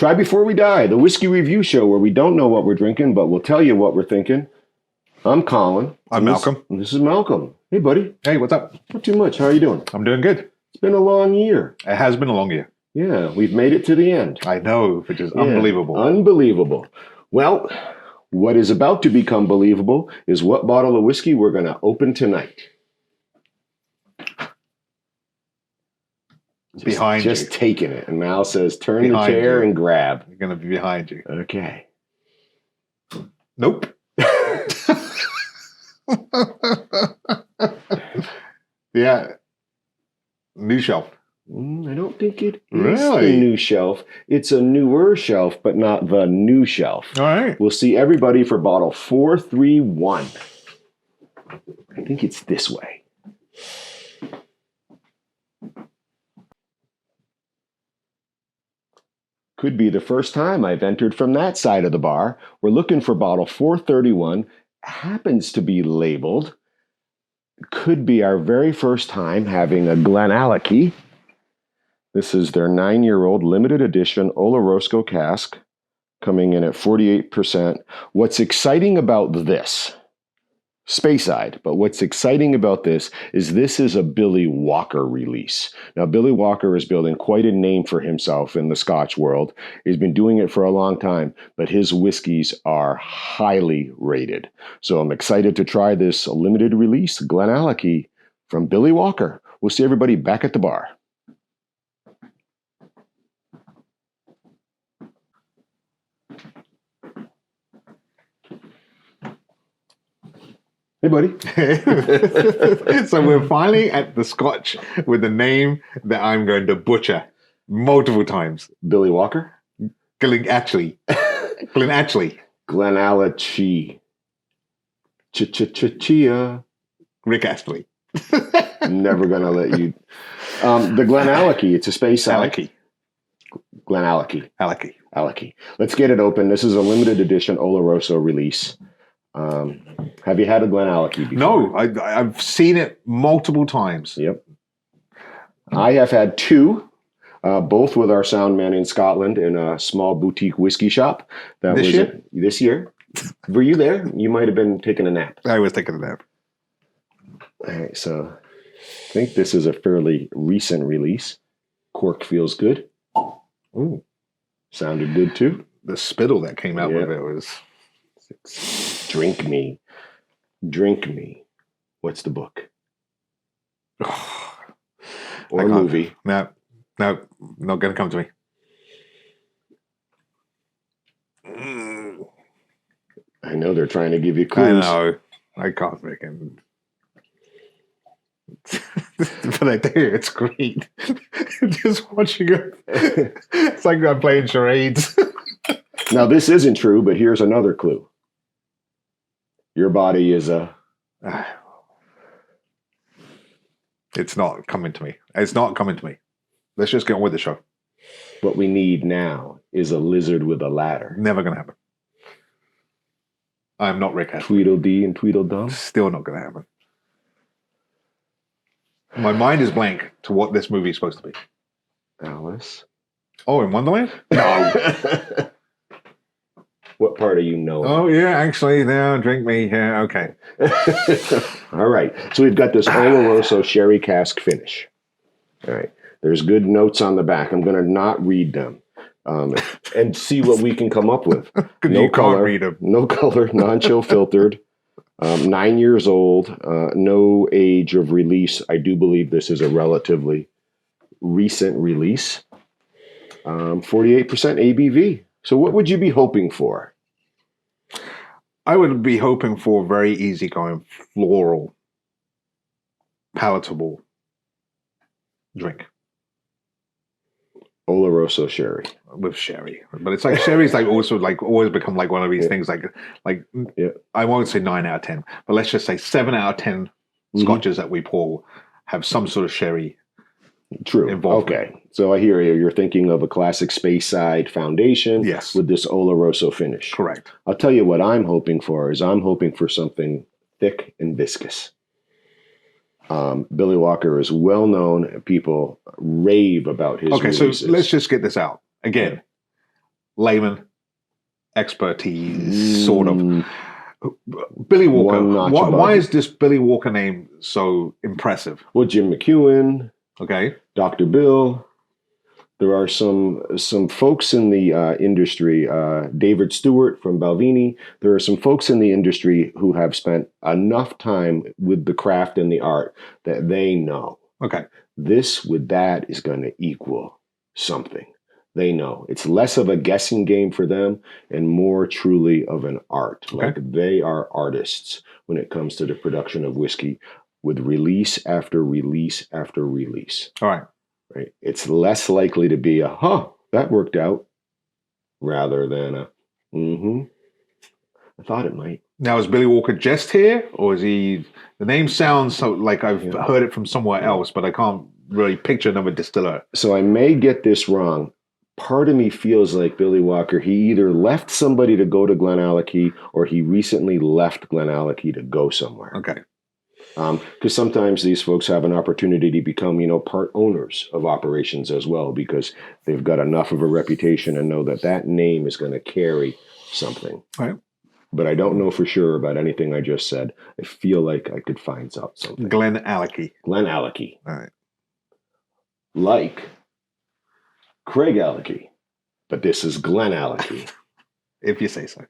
Try Before We Die, the whiskey review show where we don't know what we're drinking, but we'll tell you what we're thinking. I'm Colin. I'm Malcolm. This is Malcolm. Hey, buddy. Hey, what's up? Not too much. How are you doing? I'm doing good. It's been a long year. It has been a long year. Yeah, we've made it to the end. I know, which is unbelievable. Unbelievable. Well, what is about to become believable is what bottle of whiskey we're going to open tonight. Behind you. Just taking it. And Mal says, turn Behind the chair you. and grab. They're going to be behind you. Okay. Nope. Yeah. New shelf. I don't think it is Really? the new shelf. It's a newer shelf, but not the new shelf. All right. We'll see everybody for bottle 431. I think it's this way. Could be the first time I've entered from that side of the bar. We're looking for bottle 431. Happens to be labeled. Could be our very first time having a GlenAllachie. This is their 9-year-old limited edition Oloroso cask, coming in at 48%. What's exciting about this, Speyside, but what's exciting about this is a Billy Walker release. Now, Billy Walker is building quite a name for himself in the Scotch world. He's been doing it for a long time, but his whiskeys are highly rated. So I'm excited to try this limited release GlenAllachie from Billy Walker. We'll see everybody back at the bar. Hey, buddy. So we're finally at the Scotch with the name that I'm going to butcher multiple times. Billy Walker? GlenAllachie. GlenAllachie. GlenAllachie. Chia. Rick Astley. Never going to let you. The GlenAllachie, it's a Speyside. Allachie. GlenAllachie. Allachie. Allachie. Let's get it open. This is a limited edition Oloroso release. Have you had a GlenAllachie before? No, I've seen it multiple times. Yep. I have had two, both with our sound man in Scotland in a small boutique whiskey shop. This year. Were you there? You might have been taking a nap. I was taking a nap. All right, so I think this is a fairly recent release. Cork feels good. Ooh. Sounded good too. The spittle that came out Yeah. with it was... Drink me. Drink me. What's the book? Or movie? No, not going to come to me. I know they're trying to give you clues. I know. I can't freaking... But I do. It's great. Just watching it. It's like I'm playing charades. Now, this isn't true, but here's another clue. Your body is a... It's not coming to me. It's not coming to me. Let's just get on with the show. What we need now is a lizard with a ladder. Never going to happen. I'm not Rick Astley. Tweedledee and Tweedledum. Still not going to happen. My mind is blank to what this movie is supposed to be. Alice. Oh, in Wonderland? No. What part are you knowing? Oh, yeah, actually, no, drink me. Yeah, okay. All right. So we've got this Oloroso sherry cask finish. All right. There's good notes on the back. I'm going to not read them and see what we can come up with. No color. Read them. No color, non-chill filtered. 9 years old. No age of release. I do believe this is a relatively recent release. 48% ABV. So what would you be hoping for? I would be hoping for very easygoing, floral, palatable drink. Oloroso sherry. With sherry. But it's like sherry's like also like always become like one of these things like I won't say 9 out of 10, but let's just say 7 out of 10 scotches that we pour have some sort of sherry. True. Involved. Okay. So I hear you. You're thinking of a classic Speyside foundation with this Oloroso finish. Correct. I'll tell you what I'm hoping for is I'm hoping for something thick and viscous. Billy Walker is well known. People rave about his releases. So let's just get this out. Again, layman expertise, sort of. Billy Walker. Why is this Billy Walker name so impressive? Well, Jim McEwen. Okay. Dr. Bill. There are some folks in the industry, David Stewart from Balvenie. There are some folks in the industry who have spent enough time with the craft and the art that they know. Okay. This with that is going to equal something. They know. It's less of a guessing game for them and more truly of an art. Okay. Like they are artists when it comes to the production of whiskey with release after release after release. All right. Right. It's less likely to be that worked out rather than I thought it might. Now, is Billy Walker just here, or is he? The name sounds so like I've heard it from somewhere else, but I can't really picture another distiller. So I may get this wrong. Part of me feels like Billy Walker, he either left somebody to go to GlenAllachie or he recently left GlenAllachie to go somewhere. Okay. Because sometimes these folks have an opportunity to become, part owners of operations as well, because they've got enough of a reputation and know that name is going to carry something. Right. But I don't know for sure about anything I just said. I feel like I could find out something. GlenAllachie. GlenAllachie. All right. Like Craig Allachie, but this is GlenAllachie. If you say so.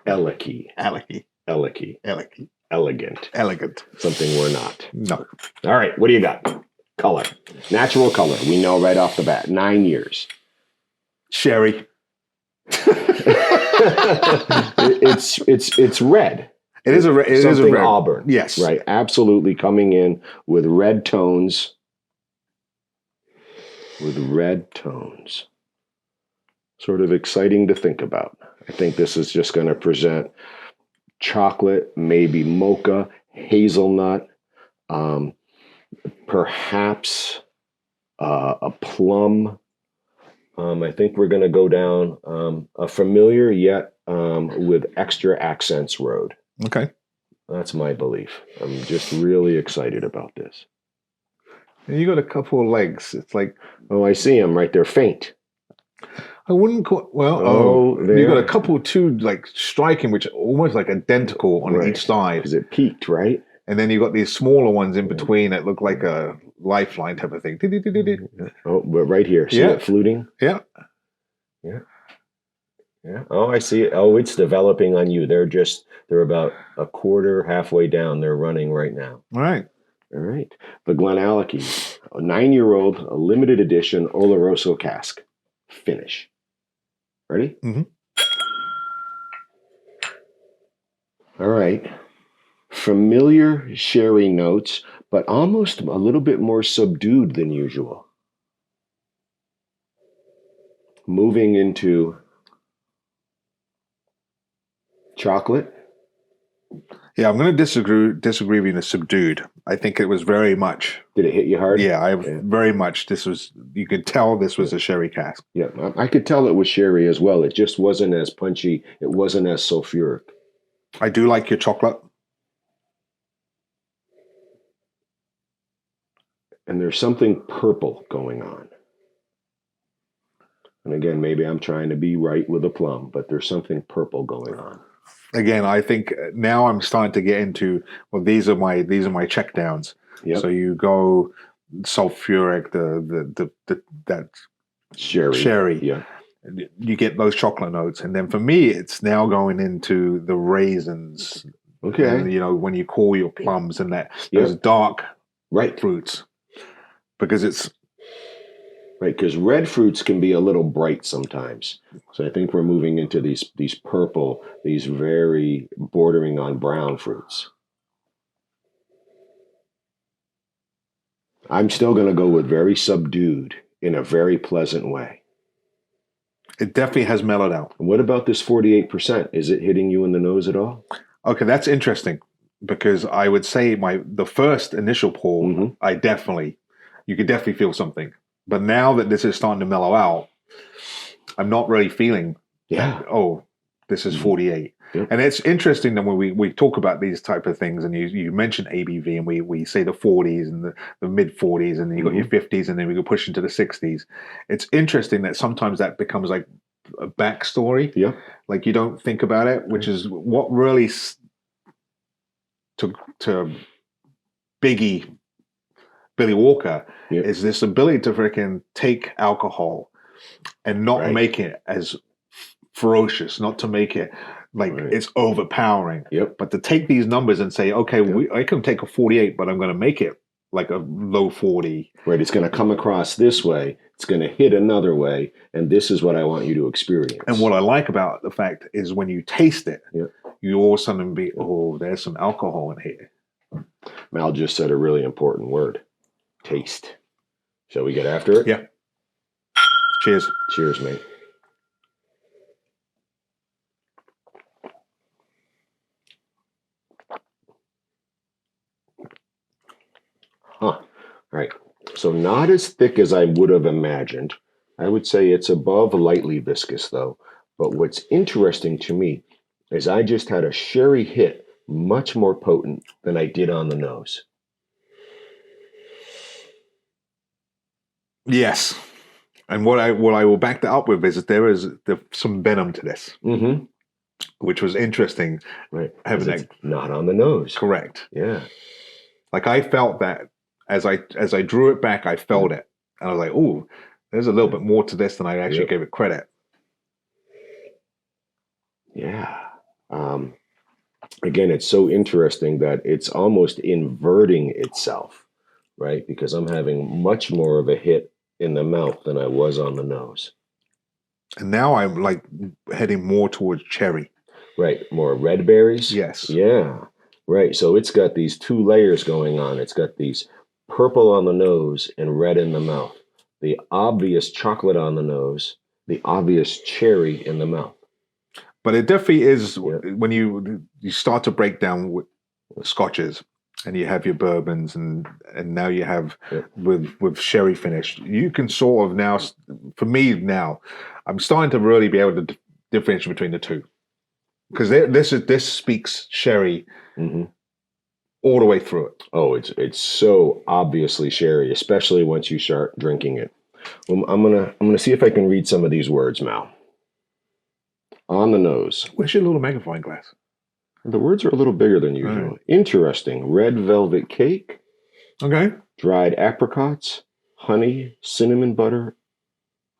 Allachie. Allachie. Allachie. Allachie. Elegant. Elegant. Something we're not. No. All right, what do you got? Color. Natural color. We know right off the bat. 9 years. Sherry. It's red. It is a red. It is a red. Auburn. Yes. Right. Absolutely coming in with red tones. Sort of exciting to think about. I think this is just going to present chocolate, maybe mocha, hazelnut, perhaps a plum. I think we're going to go down a familiar yet with extra accents road. Okay. That's my belief. I'm just really excited about this. You got a couple of legs. It's like, oh, I see them right there, faint. I wouldn't call. Well, you got a couple too, like striking, which are almost like identical on each side. Because it peaked, right? And then you got these smaller ones in between that look like a lifeline type of thing. Oh, but right here, see it fluting? Yeah. Oh, I see it. Oh, it's developing on you. They're about a quarter, halfway down. They're running right now. All right. The GlenAllachie, a 9-year-old, a limited edition Oloroso cask finish. Ready? Mm-hmm. All right. Familiar sherry notes, but almost a little bit more subdued than usual. Moving into chocolate. Yeah, I'm going to disagree with you. Subdued. I think it was very much. Did it hit you hard? Yeah, very much. You could tell this was a sherry cask. Yeah, I could tell it was sherry as well. It just wasn't as punchy. It wasn't as sulfuric. I do like your chocolate. And there's something purple going on. And again, maybe I'm trying to be right with a plum, but there's something purple going on. Again, I think now I'm starting to get into, well, these are my check downs. Yep. So you go sulfuric, that sherry. Yeah. You get those chocolate notes, and then for me, it's now going into the raisins. Okay. And, when you call your plums and those dark fruits, because it's right. Because red fruits can be a little bright sometimes. So I think we're moving into these purple, these very bordering on brown fruits. I'm still going to go with very subdued in a very pleasant way. It definitely has mellowed out. What about this 48%? Is it hitting you in the nose at all? Okay, that's interesting, because I would say the first initial pour, you could definitely feel something. But now that this is starting to mellow out, I'm not really feeling, this is 48. Yep. And it's interesting that when we talk about these type of things, and you mentioned ABV, and we say the 40s and the mid 40s, and then you got your 50s, and then we go push into the 60s. It's interesting that sometimes that becomes like a backstory. Yeah. Like you don't think about it, which is what really to Biggie Billy Walker is this ability to freaking take alcohol and not make it as ferocious, not to make it like it's overpowering, but to take these numbers and say, okay, I can take a 48, but I'm going to make it like a low 40. Right. It's going to come across this way. It's going to hit another way. And this is what I want you to experience. And what I like about the fact is when you taste it, you all of a sudden be, oh, there's some alcohol in here. Mal just said a really important word. Taste. Shall we get after it? Yeah. Cheers. Cheers, mate. Huh. All right. So not as thick as I would have imagined. I would say it's above lightly viscous, though. But what's interesting to me is I just had a sherry hit much more potent than I did on the nose. Yes. And what I will back that up with is that there's some venom to this, which was interesting. Right. Having it's not on the nose. Correct. Yeah. Like I felt that as I drew it back, I felt it. And I was like, oh, there's a little bit more to this than I actually gave it credit. Yeah. Again, it's so interesting that it's almost inverting itself, right? Because I'm having much more of a hit in the mouth than I was on the nose. And now I'm like heading more towards cherry. Right. More red berries? Yes. Yeah. Right. So it's got these two layers going on. It's got these purple on the nose and red in the mouth. The obvious chocolate on the nose, the obvious cherry in the mouth. But it definitely is when you start to break down with scotches and you have your bourbons and now you have with sherry finish, you can sort of now, for me now, I'm starting to really be able to differentiate between the two. Because this speaks sherry all the way through it. Oh, it's so obviously sherry, especially once you start drinking it. Well, I'm gonna see if I can read some of these words, Mal. On the nose. Where's your little magnifying glass? The words are a little bigger than usual. Right. Interesting. Red velvet cake. Okay. Dried apricots, honey, cinnamon butter,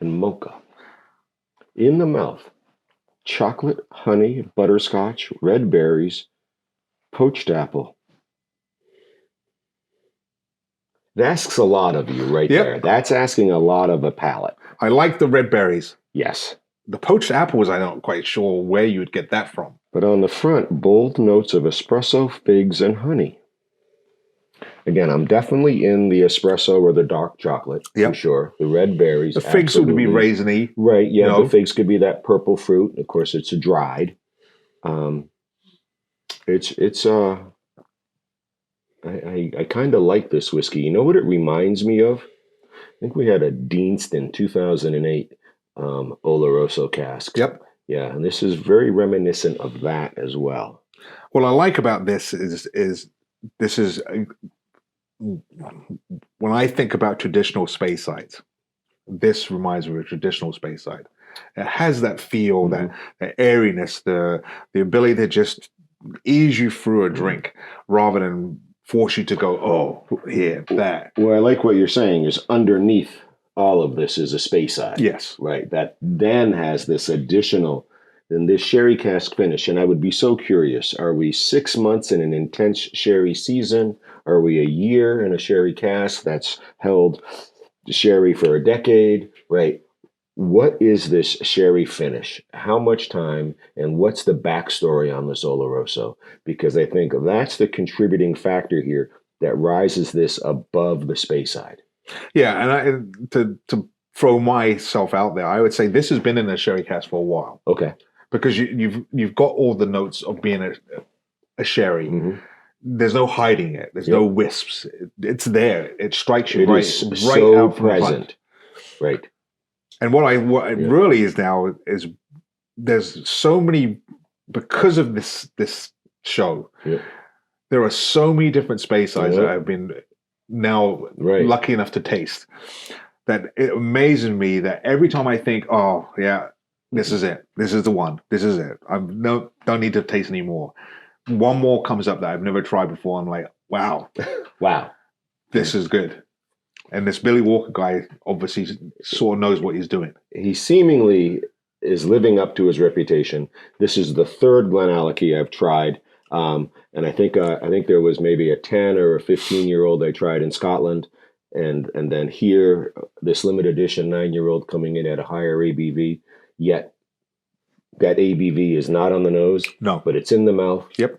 and mocha. In the mouth, chocolate, honey, butterscotch, red berries, poached apple. That asks a lot of you right there. That's asking a lot of a palate. I like the red berries. Yes. The poached apples, I'm not quite sure where you'd get that from. But on the front, bold notes of espresso, figs, and honey. Again, I'm definitely in the espresso or the dark chocolate, for sure. The red berries. The figs would be raisiny. Right, yeah. The figs could be that purple fruit. Of course, it's dried. I kind of like this whiskey. You know what it reminds me of? I think we had a Deanston 2008 Oloroso cask. Yep. Yeah, and this is very reminiscent of that as well. What I like about this is this is when I think about traditional Speyside, this reminds me of a traditional Speyside. It has that feel, that airiness, the ability to just ease you through a drink rather than force you to go, oh, here, that. Well, I like what you're saying is underneath all of this is a Speyside. Yes. Right. That then has this additional, then this sherry cask finish. And I would be so curious. Are we 6 months in an intense sherry season? Are we a year in a sherry cask that's held sherry for a decade? Right. What is this sherry finish? How much time? And what's the backstory on this Oloroso? Because I think that's the contributing factor here that rises this above the Speyside. Yeah, and to throw myself out there, I would say this has been in a sherry cask for a while. Okay. Because you've got all the notes of being a sherry. There's no hiding it. There's no wisps. It's there. It strikes you right so out present. Right. And what it really is now is there's so many, because of this show, there are so many different Speysides that I've been now lucky enough to taste, that it amazes me that every time I think, oh yeah, This is it. This is the one. This is it. Don't need to taste any more. One more comes up that I've never tried before. I'm like, wow. Wow. This is good. And this Billy Walker guy obviously sort of knows what he's doing. He seemingly is living up to his reputation. This is the third GlenAllachie I've tried. And I think there was maybe a 10 or a 15-year-old I tried in Scotland. And then here, this limited edition 9-year-old coming in at a higher ABV, yet that ABV is not on the nose, no, but it's in the mouth. Yep.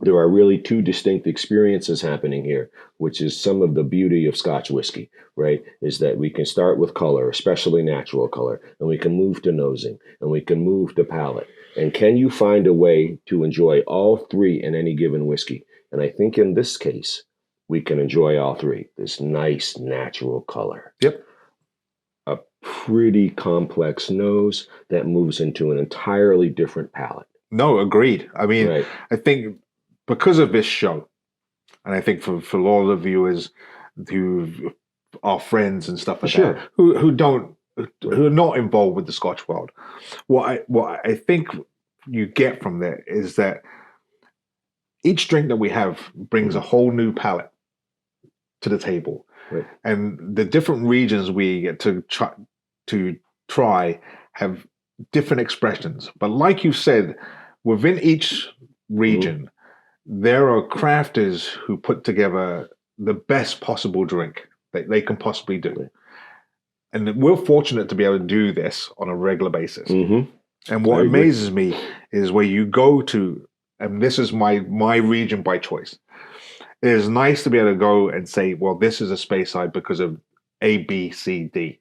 There are really two distinct experiences happening here, which is some of the beauty of Scotch whiskey, right? Is that we can start with color, especially natural color, and we can move to nosing, and we can move to palate. And can you find a way to enjoy all three in any given whiskey? And I think in this case, we can enjoy all three. This nice natural color. Yep. A pretty complex nose that moves into an entirely different palate. No, agreed. I mean, right. I think because of this show, and I think for a lot of the viewers who are friends and stuff like that, who are not involved with the Scotch world, what I think you get from there is that each drink that we have brings a whole new palate to the table, right. And the different regions we get to try have different expressions. But like you said, within each region, there are crafters who put together the best possible drink that they can possibly do. And we're fortunate to be able to do this on a regular basis. And what amazes me is where you go to, and this is my region by choice. It is nice to be able to go and say, well, this is a Speyside because of A, B, C, D.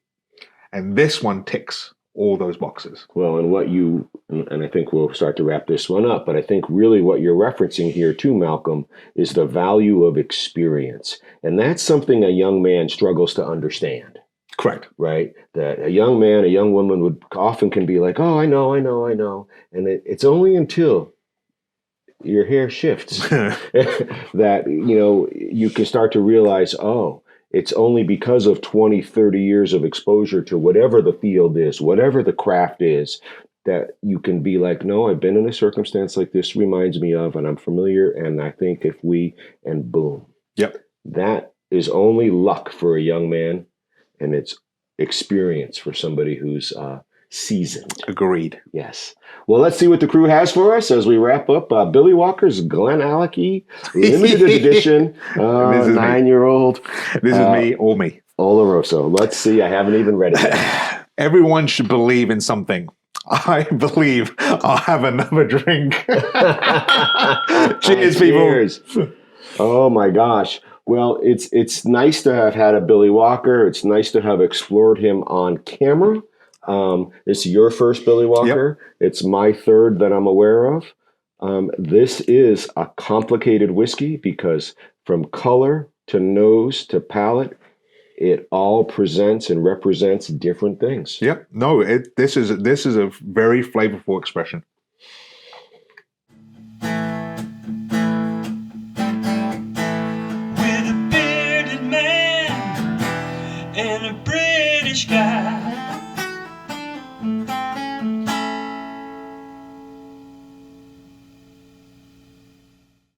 And this one ticks all those boxes. Well, and I think we'll start to wrap this one up, but I think really what you're referencing here too, Malcolm, is the value of experience. And that's something a young man struggles to understand. Correct. Right? That a young man, a young woman can be like, oh, I know. And it's only until your hair shifts that, you can start to realize, oh, it's only because of 20, 30 years of exposure to whatever the field is, whatever the craft is, that you can be like, no, I've been in a circumstance like this reminds me of, and I'm familiar, and I think and boom. Yep. That is only luck for a young man, and it's experience for somebody who's seasoned. Agreed. Yes. Well, let's see what the crew has for us as we wrap up Billy Walker's GlenAllachie limited edition 9-year-old. This is me or me. Oloroso. Let's see. I haven't even read it yet. Everyone should believe in something. I believe I'll have another drink. Cheers, people. Cheers. Oh my gosh. Well, it's nice to have had a Billy Walker. It's nice to have explored him on camera. It's your first Billy Walker. Yep. It's my third that I'm aware of. This is a complicated whiskey because from color to nose to palate, it all presents and represents different things. Yep. No, this is a very flavorful expression.